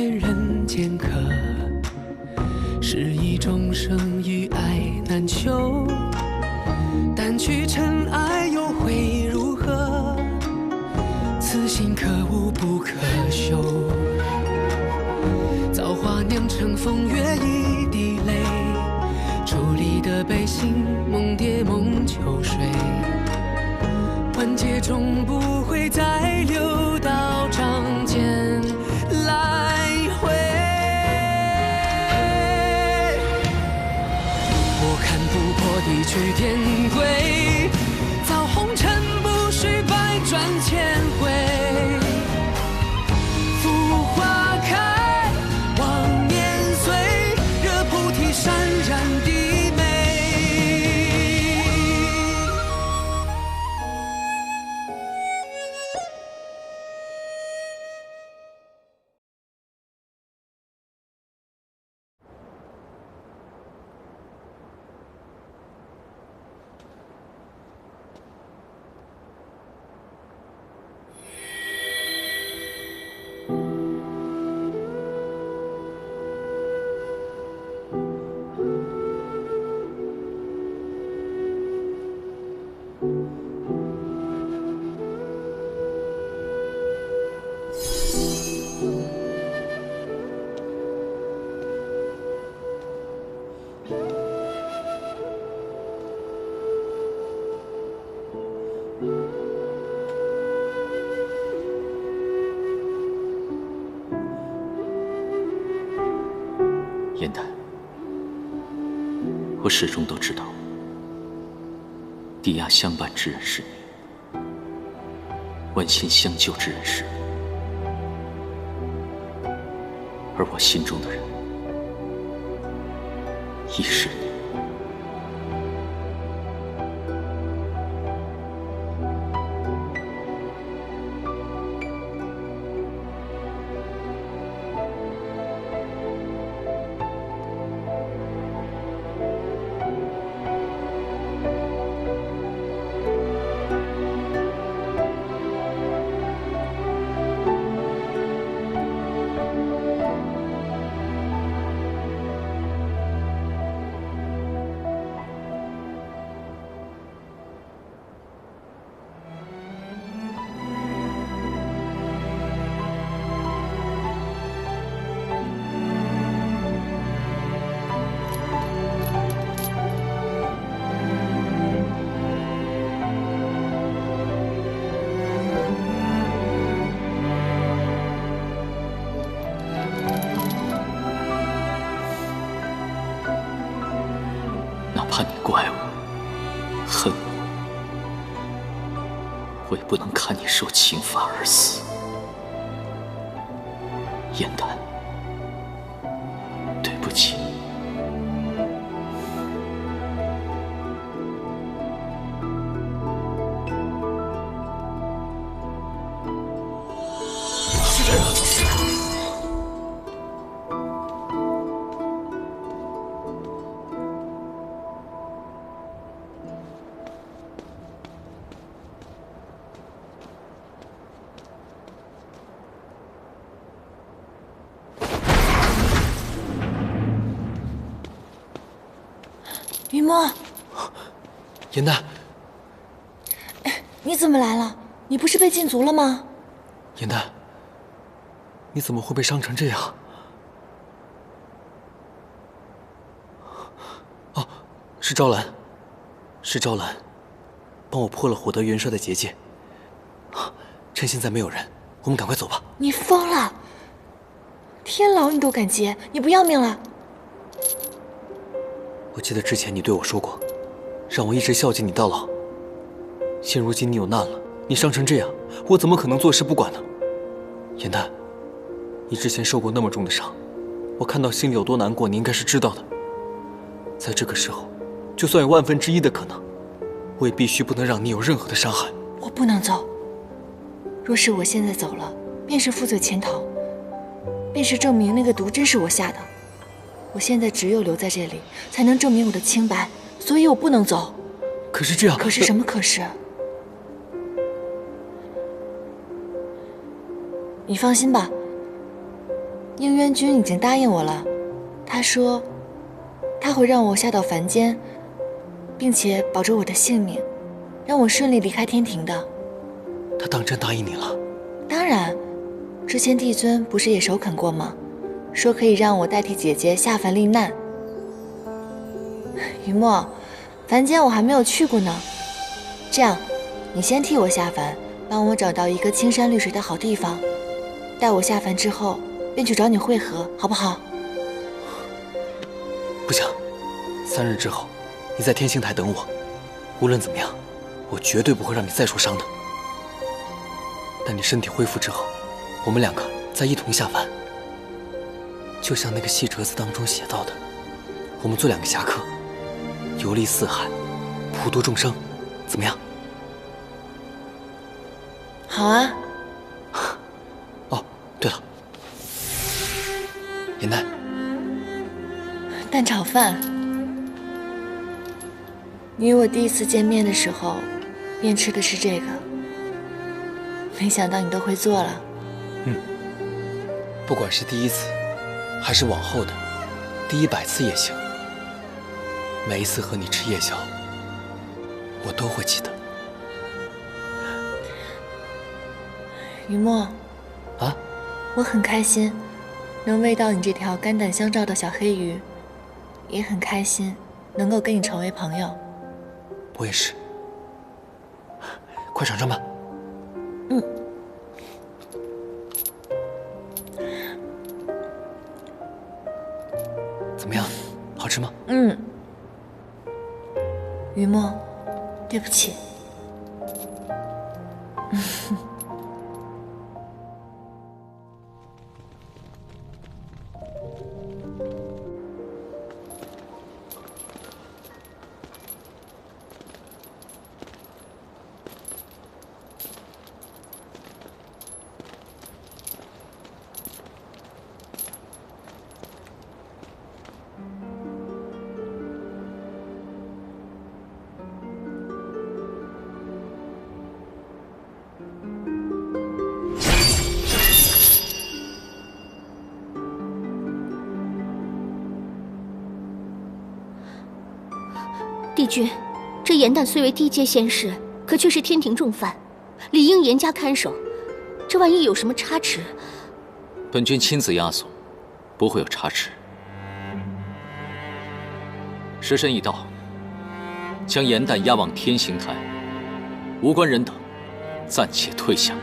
劝人间客，是以众生与爱难求。但去尘埃又会如何？此心可无不可修。造化酿成风月一滴泪，伫立的悲心梦蝶梦秋水。万劫终不会再流到掌间来回。我看不破地去天归，造红尘不须百转千回。浮花开，望年岁，惹菩提潸然低眉。燕丹，我始终都知道，抵押相伴之人是你，剜心相救之人是你，而我心中的人亦是你。哪怕你怪我、恨我，我也不能看你受刑罚而死。燕丹，对不起。是这样。雨墨，严丹，你怎么来了？你不是被禁足了吗？严丹，你怎么会被伤成这样？哦，是昭兰，是昭兰，帮我破了火德元帅的结界。趁现在没有人，我们赶快走吧。你疯了！天牢你都敢劫，你不要命了？我记得之前你对我说过，让我一直孝敬你到老。现如今你有难了，你伤成这样，我怎么可能坐视不管呢？严丹，你之前受过那么重的伤，我看到心里有多难过，你应该是知道的。在这个时候，就算有1/1000的可能，我也必须不能让你有任何的伤害。我不能走。若是我现在走了，便是负罪潜逃，便是证明那个毒真是我下的。我现在只有留在这里，才能证明我的清白，所以我不能走。可是这样，可是什么可是？你放心吧，应渊君已经答应我了，他说他会让我下到凡间，并且保住我的性命，让我顺利离开天庭的。他当真答应你了？当然，之前帝尊不是也首肯过吗？说可以让我代替姐姐下凡历难。雨墨，凡间我还没有去过呢，这样，你先替我下凡，帮我找到一个青山绿水的好地方，待我下凡之后，便去找你会合，好不好？不行，3日之后，你在天星台等我。无论怎么样，我绝对不会让你再受伤的。待你身体恢复之后，我们2个再一同下凡。就像那个戏折子当中写到的，我们做2个侠客，游历四海，普度众生，怎么样？好啊。哦，对了，颜奈，蛋炒饭。你与我第一次见面的时候，便吃的是这个，没想到你都会做了。不管是第1次，还是往后的第100次也行。每一次和你吃夜宵，我都会记得。雨墨，啊？我很开心，能喂到你这条肝胆相照的小黑鱼，也很开心能够跟你成为朋友。我也是。快尝尝吧。怎么样？好吃吗？雨墨，对不起。帝君，这颜旦虽为低阶仙士，可却是天庭重犯，理应严加看守。这万一有什么差池，本君亲自押送，不会有差池。时辰已到，将颜旦押往天刑台，无关人等暂且退下。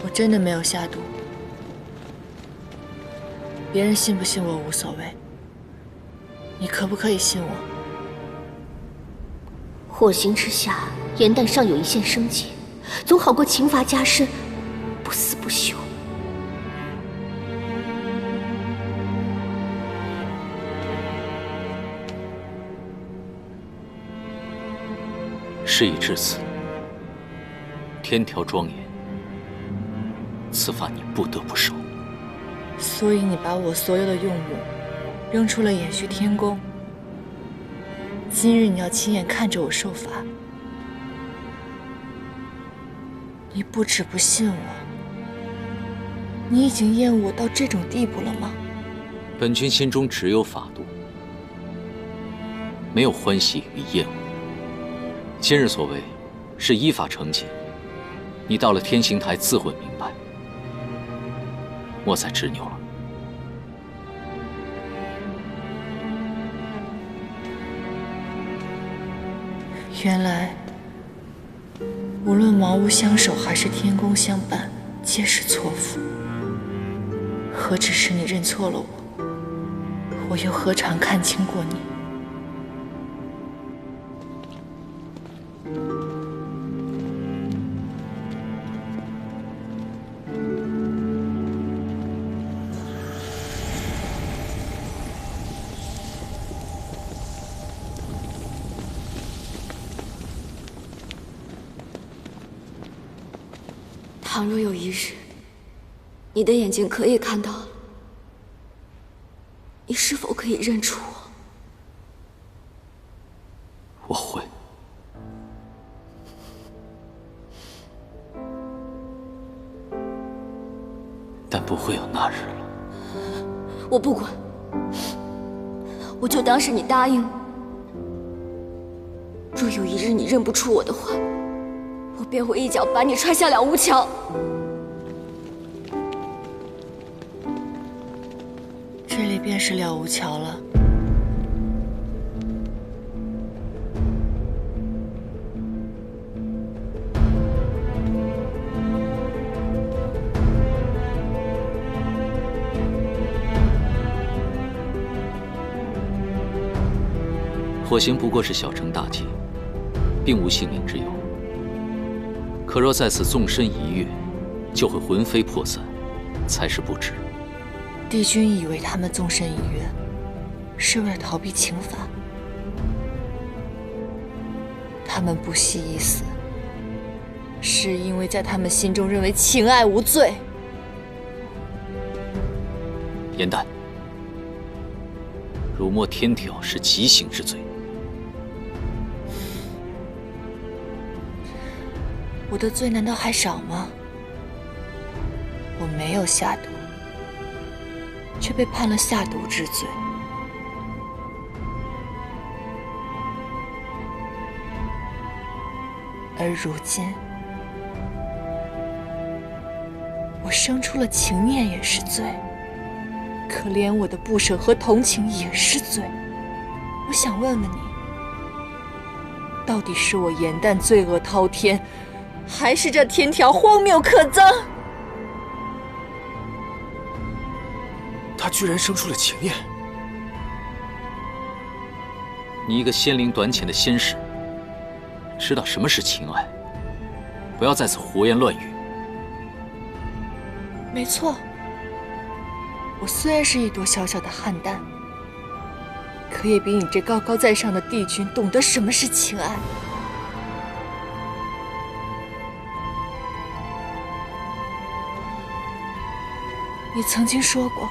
我真的没有下毒，别人信不信我无所谓，你可不可以信我？火刑之下，颜旦尚有一线生机，总好过刑罚加深，不死不休。事已至此，天条庄严，此罚你不得不受。所以你把我所有的用武扔出了延续天宫，今日你要亲眼看着我受罚。你不止不信我，你已经厌恶我到这种地步了吗？本君心中只有法度，没有欢喜与厌恶。今日所为是依法惩戒，你到了天刑台自会明白，莫再执拗了。原来，无论茅屋相守还是天宫相伴，皆是错付。何止是你认错了我，我又何尝看清过你？倘若有一日，你的眼睛可以看到了，你是否可以认出我？我会。但不会有那日了。我不管，我就当是你答应了。若有一日你认不出我的话，我便会一脚把你踹下了无桥。这里便是了无桥了。火刑不过是小惩大戒，并无性命之忧。可若在此纵身一跃，就会魂飞魄散，才是不知。帝君以为他们纵身一跃，是为了逃避刑罚。他们不惜一死，是因为在他们心中认为情爱无罪。颜淡，辱没天条是极刑之罪。我的罪难道还少吗？我没有下毒，却被判了下毒之罪。而如今，我生出了情念也是罪，可怜我的不舍和同情也是罪。我想问问你，到底是我颜淡罪恶滔天，还是这天条荒谬可憎？他居然生出了情念！你一个仙龄短浅的仙士，知道什么是情爱？不要在此胡言乱语。没错，我虽然是一朵小小的菡萏，可也比你这高高在上的帝君懂得什么是情爱。你曾经说过，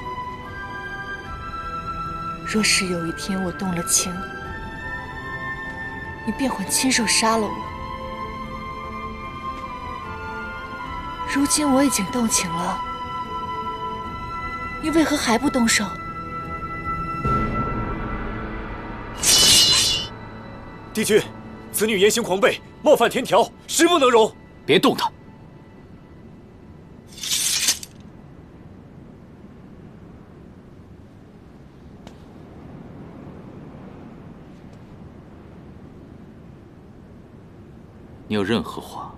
若是有一天我动了情，你便会亲手杀了我。如今我已经动情了，你为何还不动手？帝君，此女言行狂悖，冒犯天条，实不能容。别动她！你有任何话，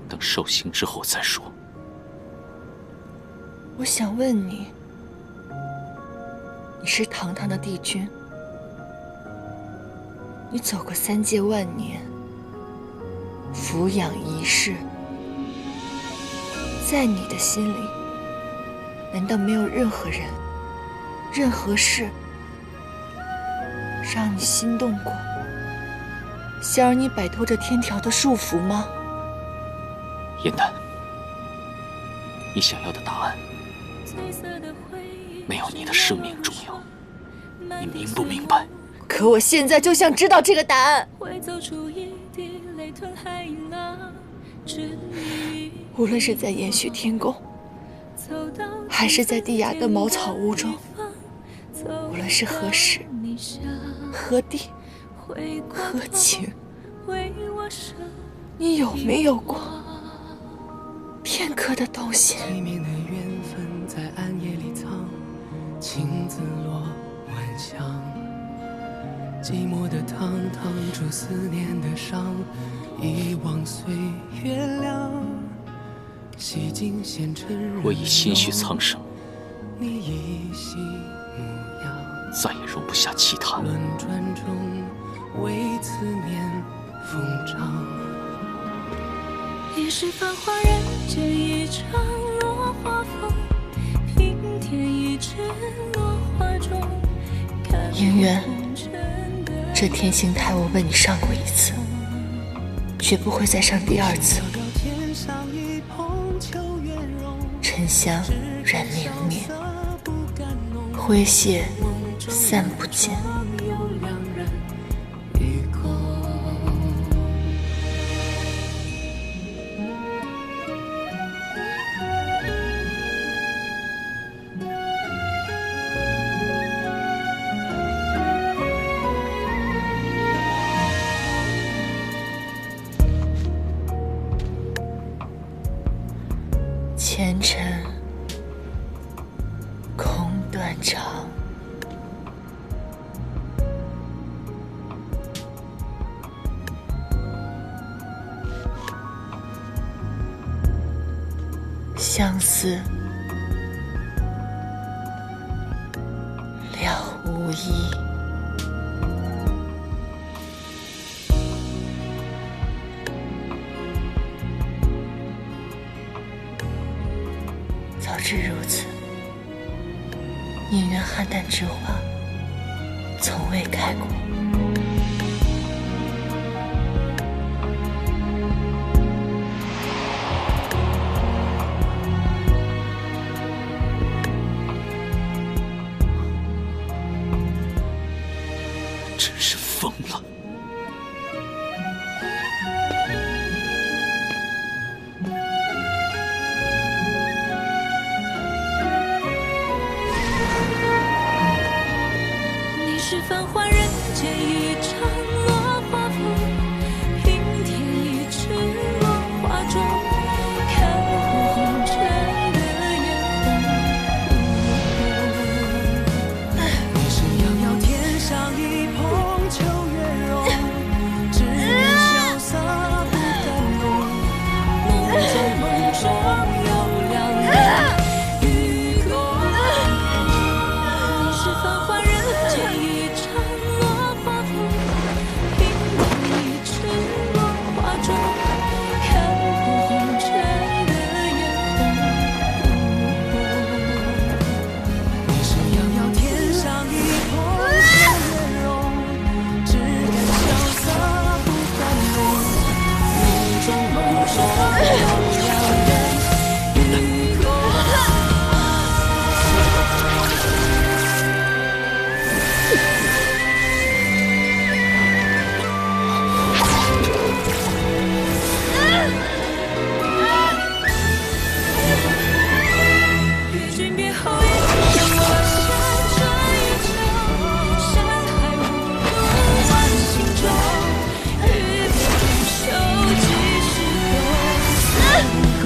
等受刑之后再说。我想问你，你是堂堂的帝君，你走过3界万年，俯仰一世，在你的心里，难道没有任何人、任何事让你心动过？想让你摆脱这天条的束缚吗？颜淡，你想要的答案没有你的生命重要，你明不明白？可我现在就想知道这个答案。无论是在延续天宫，还是在地崖的茅草屋中，无论是何时、何地、何情，你有没有过片刻的动心？体面的缘分在暗夜里藏，情字落晚香，寂寞的汤烫出思念的伤，遗忘岁月凉，洗尽纤尘。我已心绪苍生，你依稀模样，再也容不下其他。轮转中为思念疯长，也是繁华人间一场落花风，平添一纸落花中。姻缘，这天星台我为你上过1次，绝不会再上第2次。沉香染明灭，灰屑散不尽。前尘空断肠，相思了无遗。早知如此，宁愿邯郸之花从未开过。真是疯了！是繁华人间一场落花风，平添一池落花中，看破红尘的眼红。你是遥遥天上一捧秋月容，只愿潇洒不敢浓。梦中有两人与共。你是繁华人间一场落花风，平添一池落花中，看破红尘的眼红。你是遥遥天上一捧秋月容，只愿潇洒不敢浓。梦中有两人与共。与君别后一生，我下这一程，山海无路万心中，与别不休，几时共？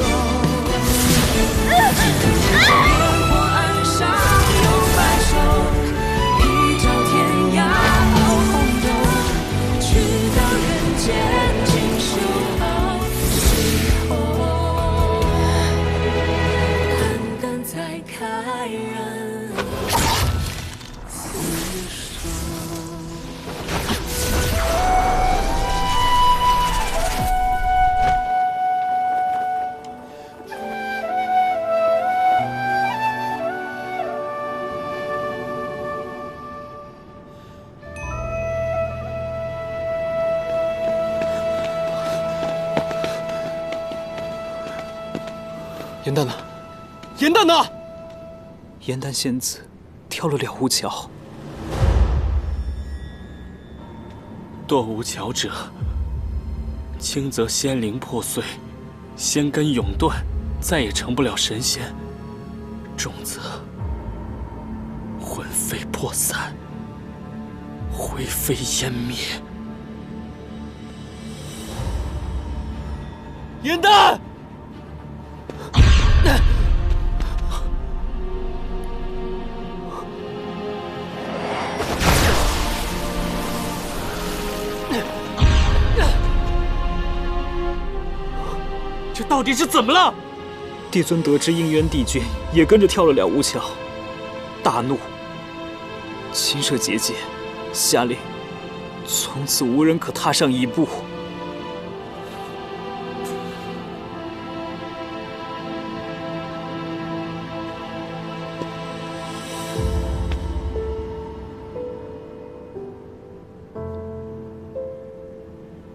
烟火岸上有白首，一朝天涯红豆，去到人间尽收好时候。淡淡再开人厮守。颜淡呢？颜淡呢？颜淡仙子跳了了无桥。堕无桥者，轻则仙灵破碎，仙根永断，再也成不了神仙；重则魂飞魄散，灰飞烟灭。颜淡！这到底是怎么了？帝尊得知应渊帝君也跟着跳了了无桥，大怒，亲赦结界，下令从此无人可踏上一步。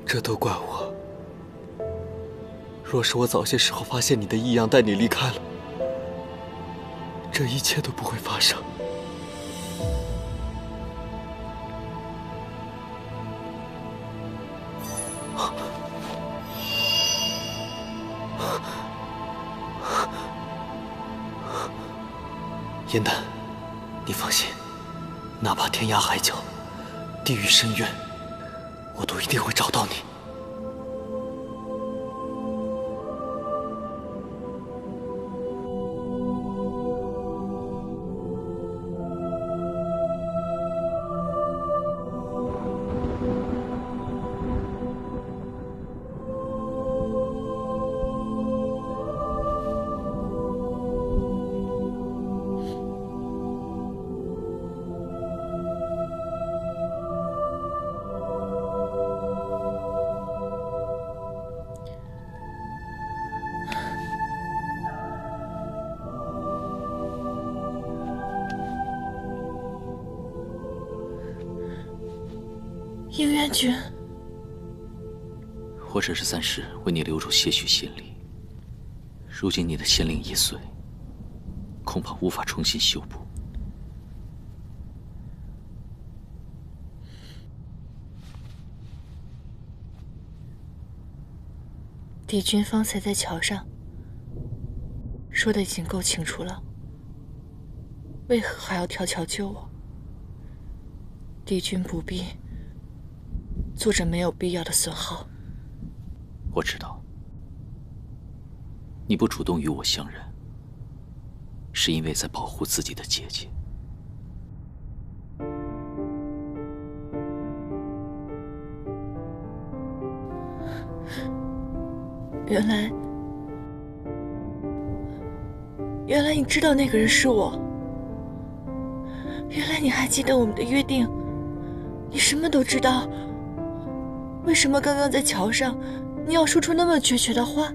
这都怪我。若是我早些时候发现你的异样，带你离开了，这一切都不会发生。燕丹，你放心，哪怕天涯海角，地狱深渊，我都一定会找到你。应元君，我只是暂时为你留住些许仙力。如今你的仙灵已碎，恐怕无法重新修补。帝君方才在桥上说的已经够清楚了，为何还要跳桥救我？帝君不必做着没有必要的损耗。我知道，你不主动与我相认，是因为在保护自己的姐姐。原来你知道那个人是我。原来你还记得我们的约定，你什么都知道。为什么刚刚在桥上，你要说出那么决绝的话？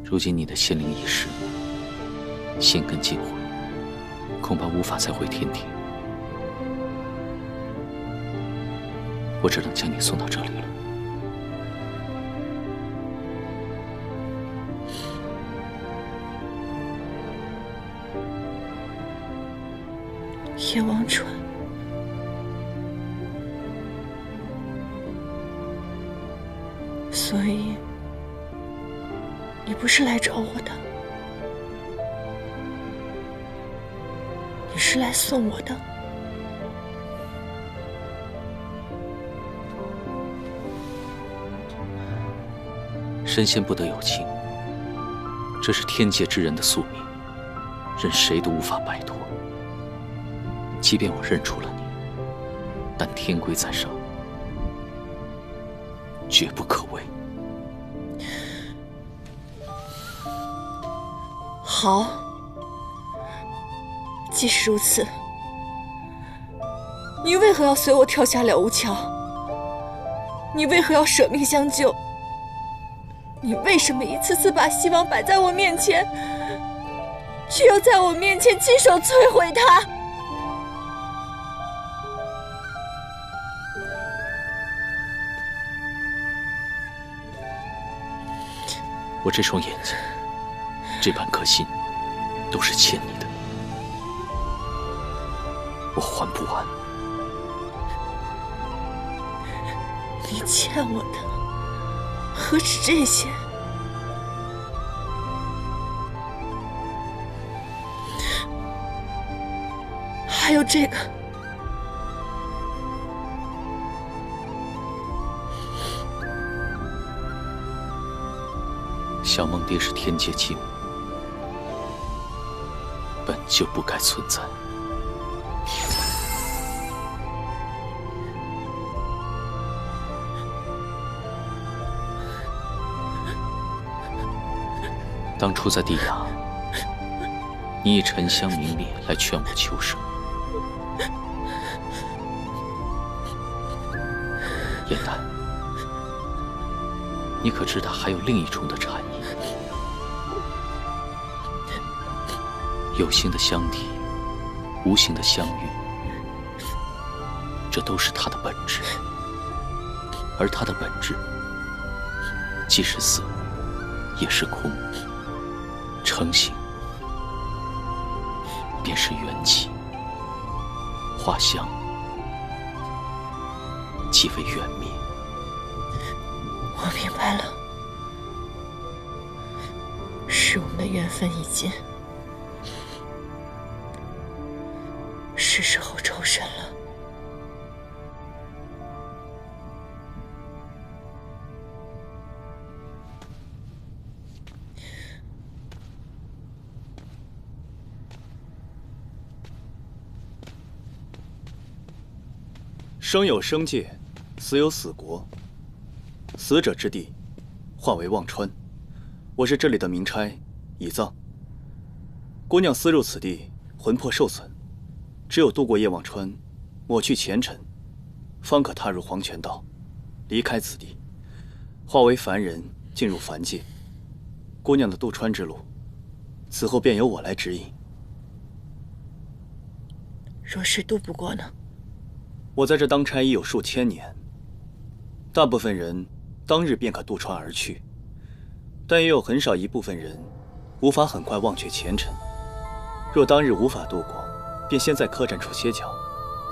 如今你的仙灵已逝，仙根尽毁，恐怕无法再回天庭。我只能将你送到这里了。叶王川，所以你不是来找我的，你是来送我的。神仙不得有情，这是天界之人的宿命，任谁都无法摆脱。即便我认出了你，但天规在上，绝不可违。好，既是如此，你为何要随我跳下了无桥？你为何要舍命相救？你为什么一次次把希望摆在我面前，却又在我面前亲手摧毁它？我这双眼睛，这半颗心，都是欠你的，我还不完。你欠我的何止这些？还有这个。小梦蝶是天界禁物，本就不该存在。当初在地崖，你以沉香明灭来劝我求生。燕丹，你可知道还有另一重的禅意？有形的相体，无形的相遇，这都是它的本质。而它的本质，既是色，也是空。成形，便是缘起；化相，即为缘灭。我明白了，是我们的缘分已尽，是时候抽身了。生有生界，死有死国。死者之地，化为忘川。我是这里的民差，已葬。姑娘私入此地，魂魄受损，只有渡过夜忘川，抹去前尘，方可踏入黄泉道，离开此地，化为凡人，进入凡界。姑娘的渡川之路，此后便由我来指引。若是渡不过呢？我在这当差已有数千年，大部分人当日便可渡船而去，但也有很少一部分人无法很快忘却前尘。若当日无法渡过，便先在客栈处歇脚，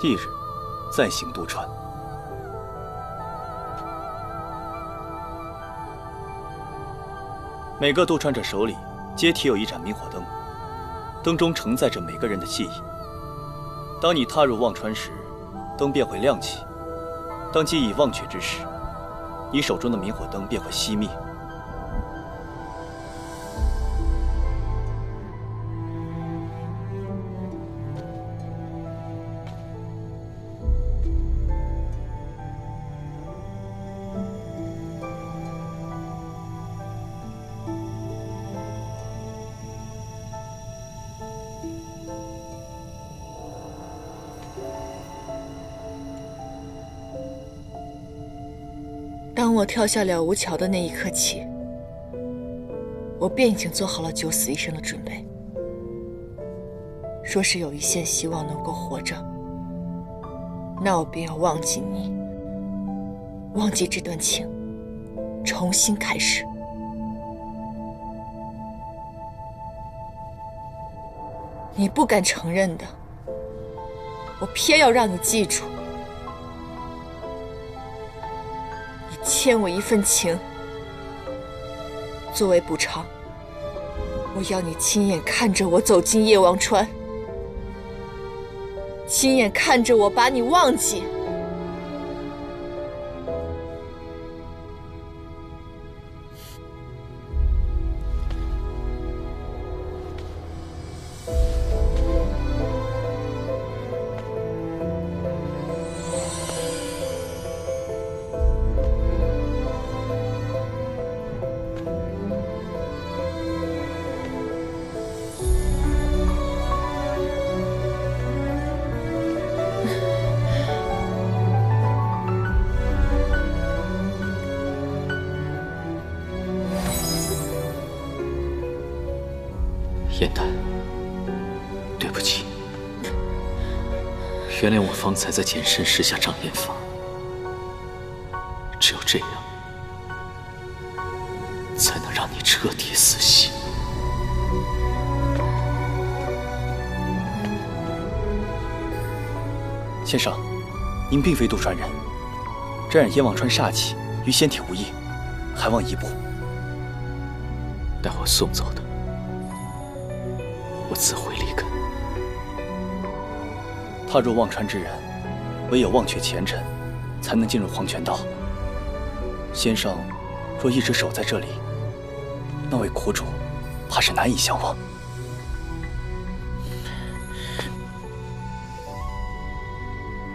翌日再行渡船。每个渡船者手里皆提有一盏明火灯，灯中承载着每个人的记忆。当你踏入忘川时，灯便会亮起；当记忆忘却之时，你手中的明火灯便会熄灭。当我跳下了无桥的那一刻起，我便已经做好了九死一生的准备。若是有一线希望能够活着，那我便要忘记你，忘记这段情，重新开始。你不敢承认的，我偏要让你记住。欠我一份情，作为补偿，我要你亲眼看着我走进夜忘川，亲眼看着我把你忘记。燕丹，对不起，原谅我方才在简身施下障眼法。只有这样，才能让你彻底死心。先生，您并非渡船人，沾染夜忘川煞气，与仙体无异，还望一步。待我送走的，我自会立根。踏入忘川之人，唯有忘却前尘，才能进入黄泉道。先生若一直守在这里，那位苦主怕是难以相忘。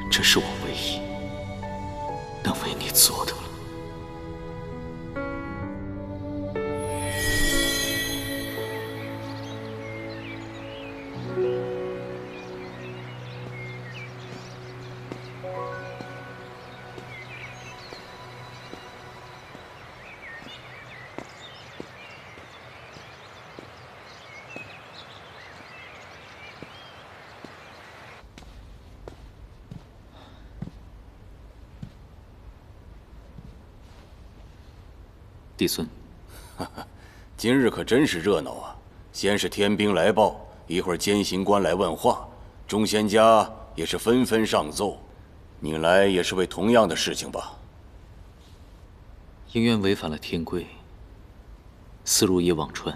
这是我唯一能为你做的了。帝尊，今日可真是热闹啊！先是天兵来报，一会儿监刑官来问话，众仙家也是纷纷上奏。你来也是为同样的事情吧？应渊违反了天规，私入夜忘川，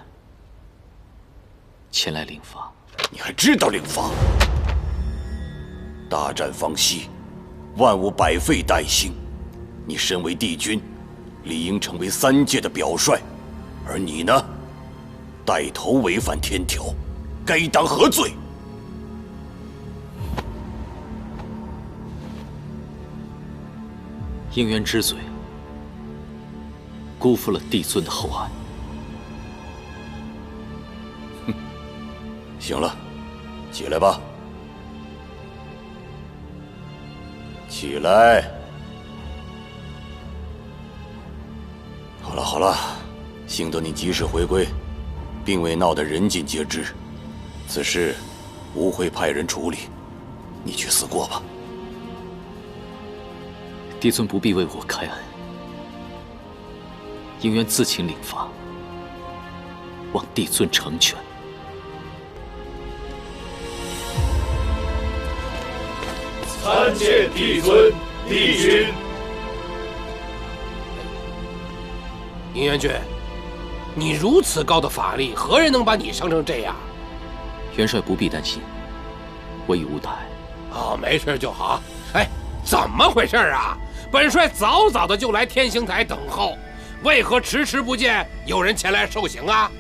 前来领罚。你还知道领罚？大战方息，万物百废待兴。你身为帝君，理应成为3界的表率，而你呢，带头违反天条，该当何罪？应渊之罪，辜负了帝尊的厚爱。行了，起来吧。起来。好了好了，幸得你及时回归，并未闹得人尽皆知。此事吾会派人处理，你去思过吧。帝尊不必为我开恩，应渊自请领罚，望帝尊成全。参见帝尊、帝君。应元君，你如此高的法力，何人能把你伤成这样？元帅不必担心，我已无大碍。哦，没事就好。哎，怎么回事啊？本帅早早的就来天刑台等候，为何迟迟不见有人前来受刑啊？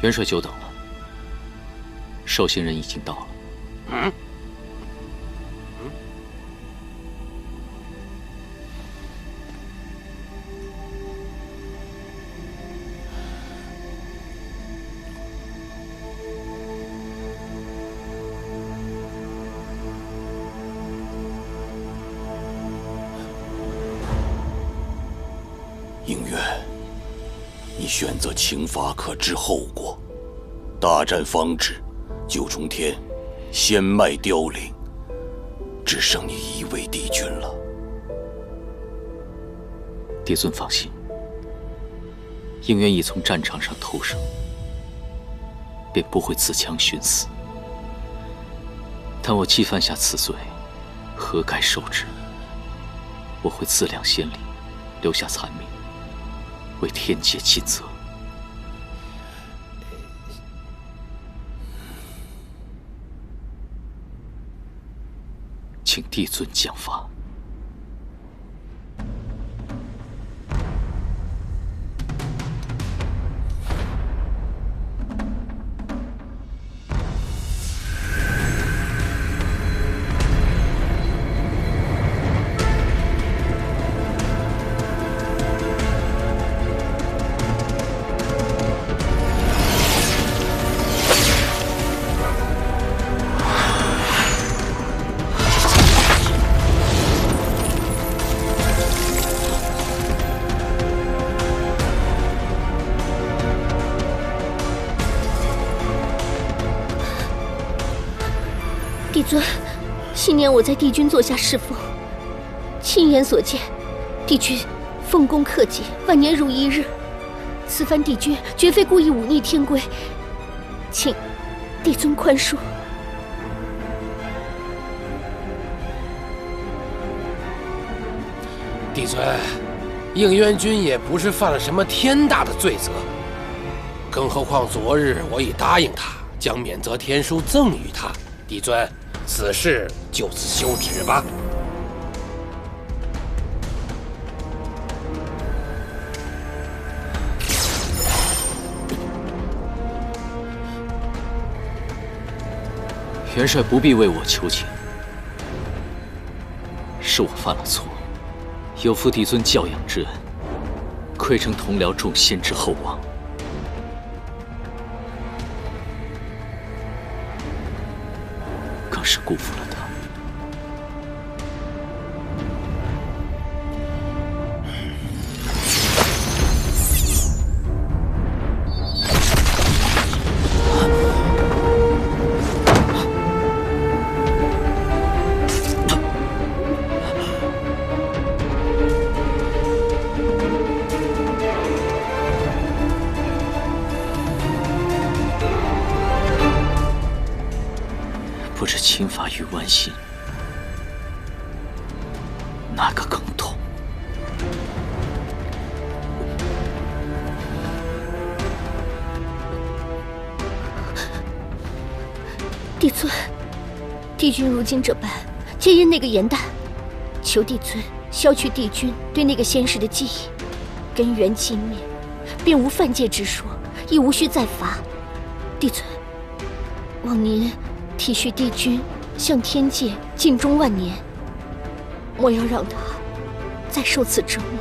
元帅久等了，受刑人已经到了。嗯。应渊，你选择轻罚可知后果。大战方止，九重天仙脉凋零，只剩你一位帝君了。帝尊放心，应渊已从战场上偷生，便不会自强寻死。但我既犯下此罪，何该受之？我会自量先例，留下残命，为天界尽责。请帝尊降罚。帝尊，昔年我在帝君座下侍奉，亲眼所见，帝君奉公克己，万年如一日。此番帝君绝非故意忤逆天规，请帝尊宽恕。帝尊，应渊君也不是犯了什么天大的罪责，更何况昨日我已答应他，将免责天书赠予他。帝尊，此事就此休止吧。元帅不必为我求情，是我犯了错，有负帝尊教养之恩，愧承同僚众仙之厚望。更是辜负了他。不知侵伐于剜心，哪个更痛？帝尊，帝君如今这般，皆因那个颜淡，求帝尊消去帝君对那个仙士的记忆，根源尽灭，便无犯戒之说，亦无需再罚。帝尊，望您体恤帝君向天界尽忠万年，莫要让他再受此折磨。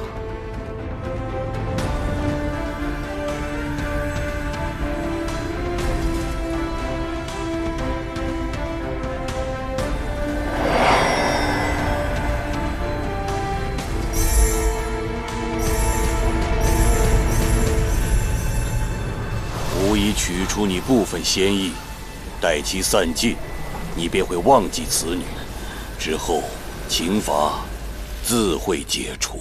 吾已取出你部分仙意，待其散尽，你便会忘记此女，之后刑罚自会解除。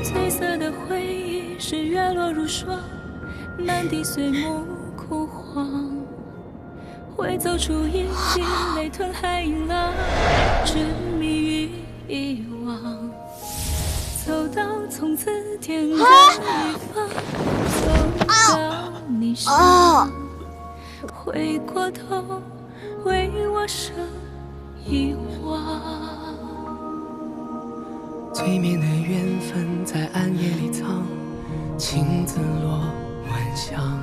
褪色的回忆是月落如霜，满地碎木枯黄。会走出一地雷吞海银浪，执迷于遗忘。走到从此天各一方，走到你身旁，回过头为我生遗忘。催眠的缘分在暗夜里藏，情字落晚香。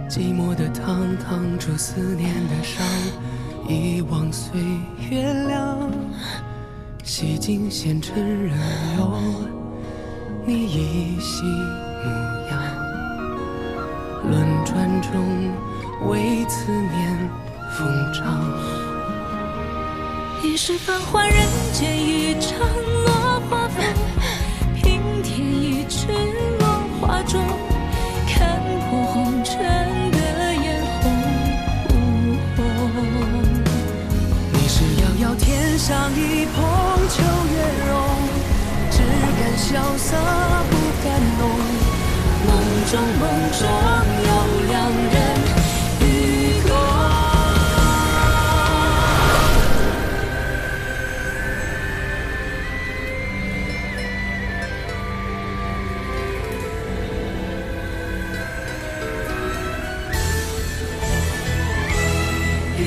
寂寞的汤烫出思念的伤，遗忘岁月凉。洗尽纤尘人流，你依稀模样。轮转中为思念疯长。一世繁华人间一场落花风，平添一池落花中，看破红尘的眼红。你是遥遥天上一捧秋月容，只敢萧瑟不敢浓。梦中有两人与共。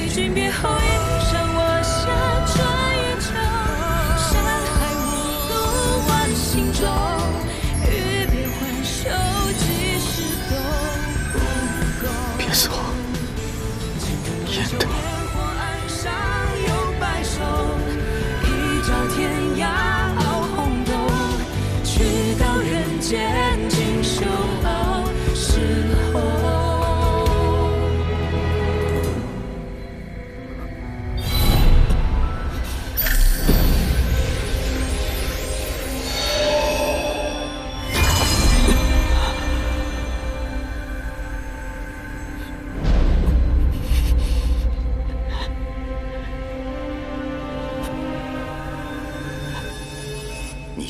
君别后，一生我下这一程，山海无路万心中，欲别还手，几时都不够。别走，颜淡。岸上有白首，一朝天涯熬红豆，去到人间尽收好时候。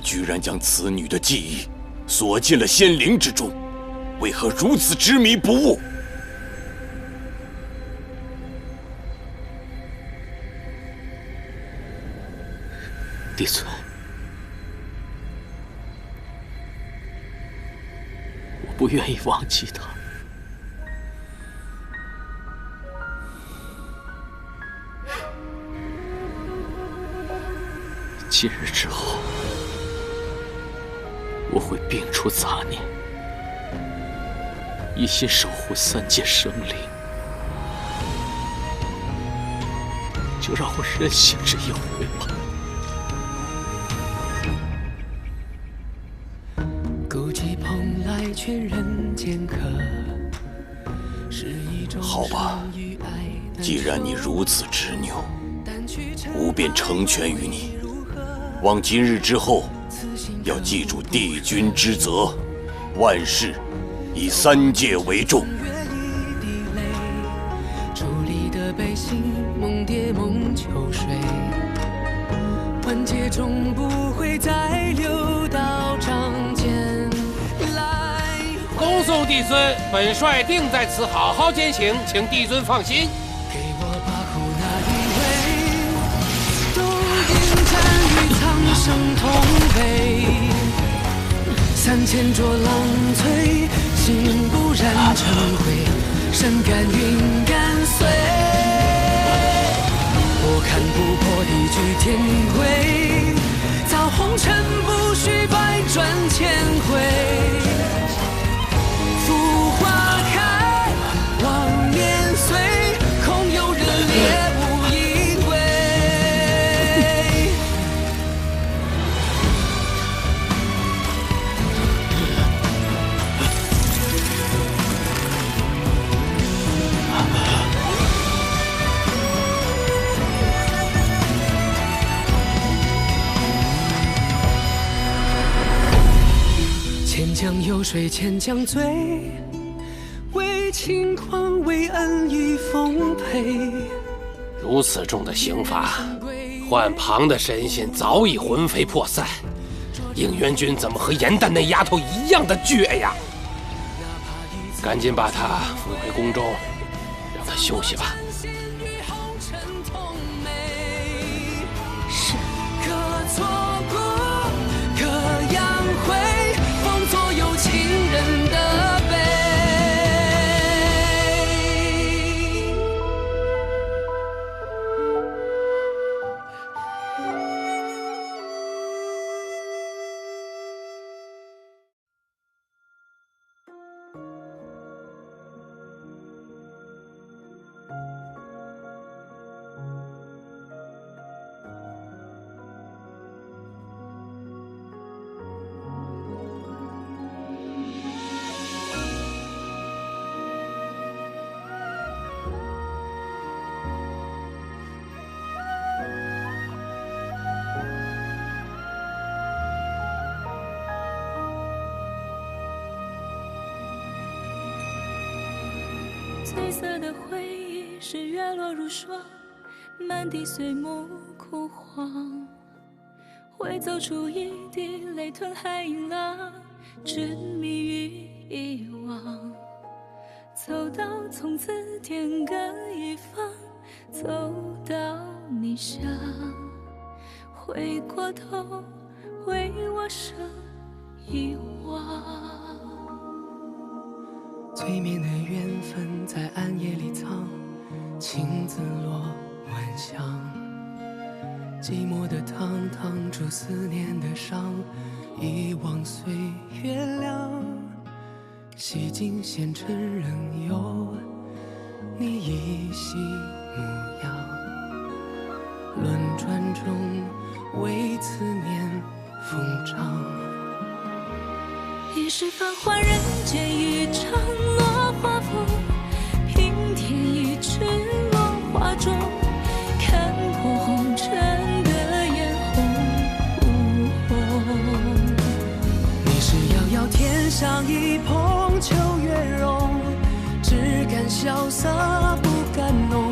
居然将此女的记忆锁进了仙灵之中，为何如此执迷不悟？帝尊，我不愿意忘记她。今日之后，我会摒除杂念，一心守护三界生灵。就让我任性这一回吧。孤寂蓬莱劝人间客，是一种好吧，既然你如此执拗，吾便成全于你。望今日之后，要记住帝君之责，万事以3戒为重。伫立的悲喜，梦蝶梦秋水，万劫终不会再流到掌间来。恭送帝尊，本帅定在此好好践行，请帝尊放心。给我把苦那一位，都应战于苍生同悲。3000浊浪摧，心不染成灰，身甘云干碎。我看不破地居天规，造红尘不须百转千回。浮花开，望年岁，空有热烈无依归。千江有水千江醉，为轻狂为恩义奉陪。如此重的刑罚，换旁的神仙早已魂飞魄散。应元君怎么和严旦那丫头一样的倔呀？赶紧把她扶回宫中，让她休息吧。是。可错过，可扬回，封作有情人的悲。褪色的回忆是月落如霜，满地碎木枯黄，会走出一滴泪吞海银浪，执迷于遗忘。走到从此天各一方，走到你乡，回过头为我生遗忘。催眠的缘分在暗夜里藏，青子落晚香。寂寞的汤烫出思念的伤，遗忘岁月凉。洗尽纤尘仍有你依稀模样。轮转中为思念疯长。一世繁华人间一场落花风，平添一池落花中，看破红尘的眼红。你是遥遥天上一捧秋月容，只敢萧瑟不敢浓。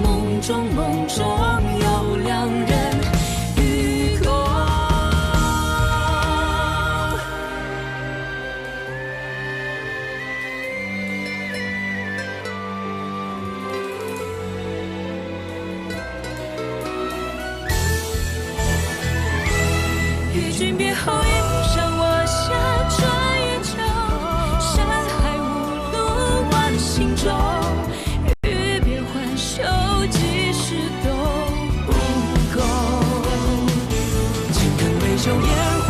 梦中有两人与共。与君别后，一生我下穿越桥，山海无路万行舟。欲别还休，几时都不够。情根未休，烟火